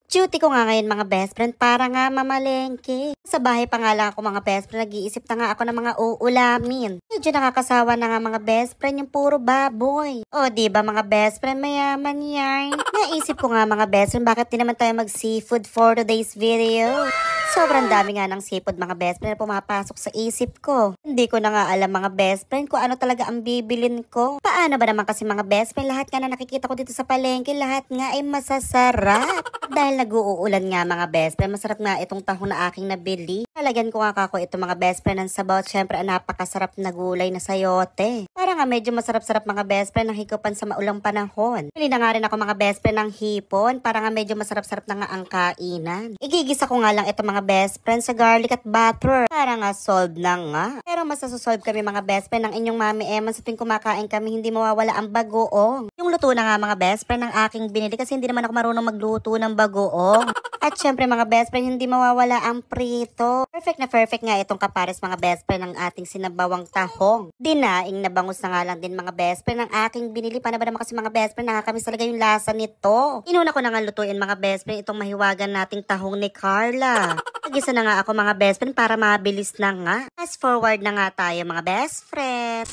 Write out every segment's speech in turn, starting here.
Duty ko nga ngayon mga best friend para nga mamalengke. Sa bahay pa nga lang ako mga best friend, nag-iisip na nga ako ng mga uulamin. Medyo nakakasawa na nga mga best friend yung puro baboy. O diba mga best friend, mayaman yan. Naisip ko nga mga best friend, bakit di naman tayo mag-seafood for today's video? Sobrang dami nga ng seafood mga best friend na pumapasok sa isip ko. Hindi ko na nga alam mga best friend kung ano talaga ang bibilin ko. Paano ba naman kasi mga best friend, lahat nga na nakikita ko dito sa palengke, lahat nga ay masasarap. Dahil nag-uulan nga mga best friend, masarap nga itong tahong na aking nabili. Talagyan ko nga kako ito mga best friend ng sabaw. Siyempre napakasarap na gulay na sayote. Para nga medyo masarap-sarap mga best friend ng hikupan sa maulang panahon. Pili na nga rin ako mga best friend ng hipon para nga medyo masarap-sarap na nga ang kainan. Igigisa ko nga lang ito mga best friend sa garlic at butter. Para nga solve na nga. Pero masasolve kami mga best friend ng inyong mami Eman sa tuwing kumakain kami, hindi mawawala ang bagoong. Yung luto na nga mga best friend ng aking binili kasi hindi naman ako marunong magluto ng bagoong. At syempre mga best friend, hindi mawawala ang prito. Perfect nga itong kapares mga best friend ng ating sinabawang tahong. Dinaing na bangus na nga lang din mga best friend ng aking binili. Paano ba naman kasi mga best friend, nakakamiss talaga yung lasa nito. Inuna ko na nga lutuin mga best friend itong mahiwagan nating tahong ni Carla. Nagisa na nga ako mga best friend para mabilis na nga. Fast forward na nga tayo mga best friend.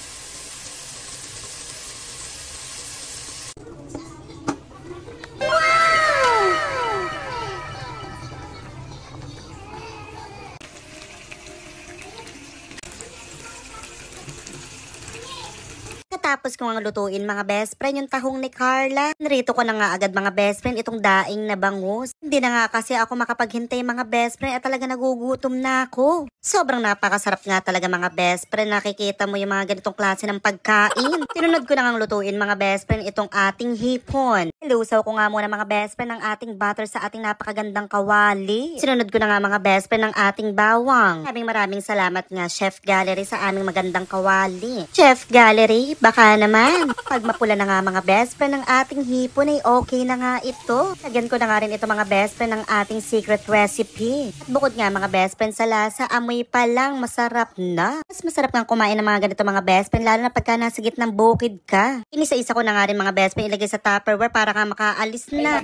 Tapos ko nga lutuin mga best friend yung tahong ni Carla. Narito ko na nga agad mga best friend itong daing na bangus. Hindi na nga kasi ako makapaghintay mga best friend at talaga nagugutom na ako. Sobrang napakasarap nga talaga mga best friend. Nakikita mo yung mga ganitong klase ng pagkain. Sinunod ko na nga lutuin mga best friend itong ating hipon. Ilusaw ko nga muna mga best friend ang ating butter sa ating napakagandang kawali. Sinunod ko na nga mga best friend ang ating bawang. Maraming salamat nga Chef Gallery sa aming magandang kawali. Chef Gallery, baka naman, pag mapula na nga mga best friend ng ating hipon ay okay na nga ito. Lagyan ko na nga rin ito mga best friend ng ating secret recipe. At bukod nga mga best friend sa lasa, amoy pa lang masarap na. Mas masarap nga kumain ng mga ganito mga best friend, lalo na pagka nasa gitnang bukid ka. Inisa-isa ko na nga rin mga best friend, ilagay sa Tupperware para ka makaalis na.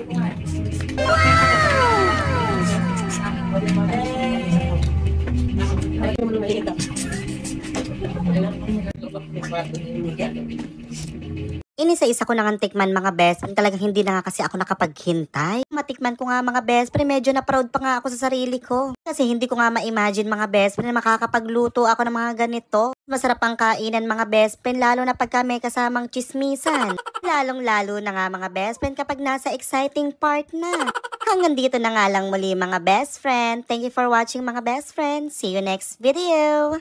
Inisa-isa ko na nga tikman mga best friend. Talagang hindi na nga kasi ako nakapaghintay. Matikman ko nga mga best friend, medyo na proud pa nga ako sa sarili ko. Kasi hindi ko nga ma-imagine mga best friend na makakapagluto ako ng mga ganito. Masarap ang kainan mga best friend, lalo na pagka may kasamang chismisan. Lalong-lalo na nga mga best friend kapag nasa exciting part na. Hanggang dito na nga lang muli mga best friend. Thank you for watching mga best friend. See you next video!